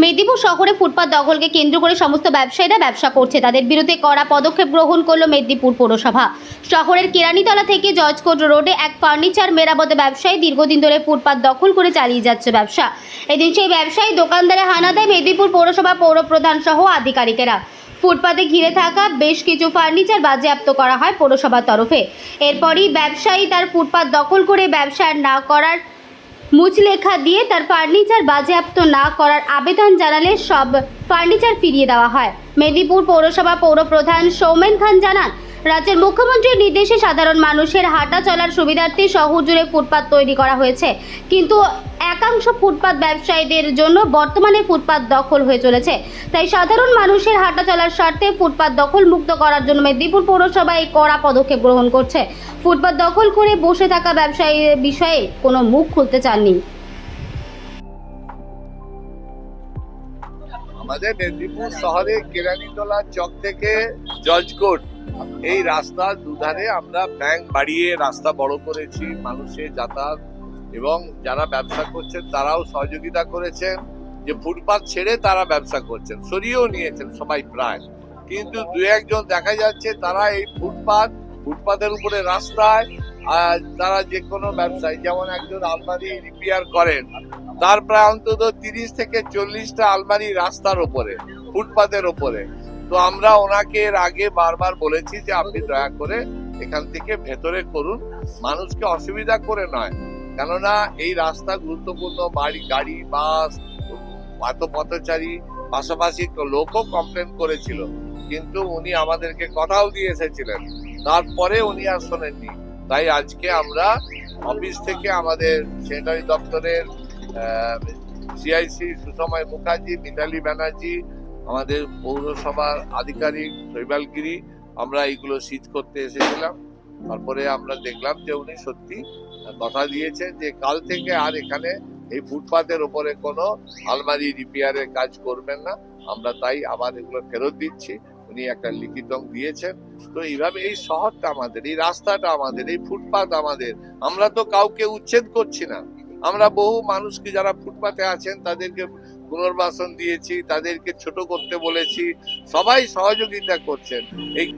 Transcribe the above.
মেদিনীপুর শহরে ফুটপাত দখলকে কেন্দ্র করে সমস্ত ব্যবসায়ীরা ব্যবসা করছে, তাদের বিরুদ্ধে কড়া পদক্ষেপ গ্রহণ করলো মেদিনীপুর পৌরসভা। শহরের কেরানীতলা থেকে জজকোর্ট রোডে এক ফার্নিচার মেরামতের ব্যবসায়ী দীর্ঘদিন ধরে ফুটপাত দখল করে চালিয়ে যাচ্ছে ব্যবসা। এদিন সেই ব্যবসায়ী দোকানদারে হানা দেয় মেদিনীপুর পৌরসভা পৌরপ্রধান সহ আধিকারিকেরা। ফুটপাতে ঘিরে থাকা বেশ কিছু ফার্নিচার বাজেয়াপ্ত করা হয় পৌরসভার তরফে। এরপরই ব্যবসায়ী তার ফুটপাত দখল করে ব্যবসা না করার মুচলেখা দিয়ে তার ফার্নিচার বাজেয়াপ্ত না করার আবেদন জানালে সব ফার্নিচার ফিরিয়ে দেওয়া হয়। মেদিনীপুর পৌরসভা পৌরপ্রধান সৌমেন খান জানান, রাজ্যের মুখ্যমন্ত্রীর নির্দেশে সাধারণ মানুষের হাঁটা চলার সুবিধার্থে শহর জুড়ে ফুটপাত তৈরি করা হয়েছে, কিন্তু একাংশ ফুটপাত ব্যবসায়ীদের জন্য বর্তমানে ফুটপাত দখল হয়ে চলেছে। তাই সাধারণ মানুষের হাঁটা চলার স্বার্থে ফুটপাত দখল মুক্ত করার জন্য মেদিনীপুর পৌরসভা এই কড়া পদক্ষেপ গ্রহণ করছে। ফুটপাত দখল করে বসে থাকা ব্যবসায়ীর বিষয়ে কোনো মুখ খুলতে চাননি। আমাদের মেদিনীপুর শহরে কেরানীতলা চক থেকে জজকোর্ট এই রাস্তার দুধারে আমরা ব্যাংক বাড়িয়ে রাস্তা বড় করেছি, মানুষের যাতায়াত এবং যারা ব্যবসা করছেন তারাও সহযোগিতা করেছেন যে ফুটপাত ছেড়ে তারা ব্যবসা করছেন, সরিয়েও নিয়েছেন সবাই প্রায়। কিন্তু দু একজন দেখা যাচ্ছে তারা এই ফুটপাতের উপরে রাস্তায় তারা যে কোনো ব্যবসায়ী, যেমন একজন আলমারি রিপেয়ার করেন, তার প্রায় অন্তত 30 থেকে 40টা আলমারি রাস্তার উপরে, ফুটপাতের উপরে। তো আমরা ওনাকে এর আগে বারবার বলেছি যে আপনি দয়া করে এখান থেকে ভেতরে করুন, মানুষকে অসুবিধা করে নয়, কেননা এই রাস্তা গুরুত্বপূর্ণ, গাড়ি বাস এত পথচারী, পাশাপাশি লোকও কমপ্লেন করেছিল, কিন্তু উনি আমাদেরকে কথাও দিয়ে এসেছিলেন, তারপরে উনি আর শোনেননি। তাই আজকে আমরা অফিস থেকে আমাদের সেক্রেটারি দপ্তরের সিআইসি সুসময় মুখার্জি, মিতালি ব্যানার্জি, আমাদের পৌরসভার আধিকারিক শৈবাল গিরি, আমরা এইগুলো সিজ করতে এসেছিলাম। তারপরে আমরা দেখলাম যে উনি সত্যি কথা দিয়েছেন যে কাল থেকে আর এখানে এই ফুটপাতের উপরে কোনো আলমারি রিপেয়ারের কাজ করবেন না। আমরা তাই আবার এগুলো ফেরত দিচ্ছি, উনি একটা লিখিত দিয়েছেন। তো এইভাবে এই শহরটা আমাদের, এই রাস্তাটা আমাদের, এই ফুটপাত আমাদের, আমরা তো কাউকে উচ্ছেদ করছি না। আমরা বহু মানুষকে যারা ফুটপাতে আছেন তাদেরকে পুনর্বাসন দিয়েছি, তাদেরকে ছোট করতে বলেছি, সবাই সহযোগিতা করছেন। এই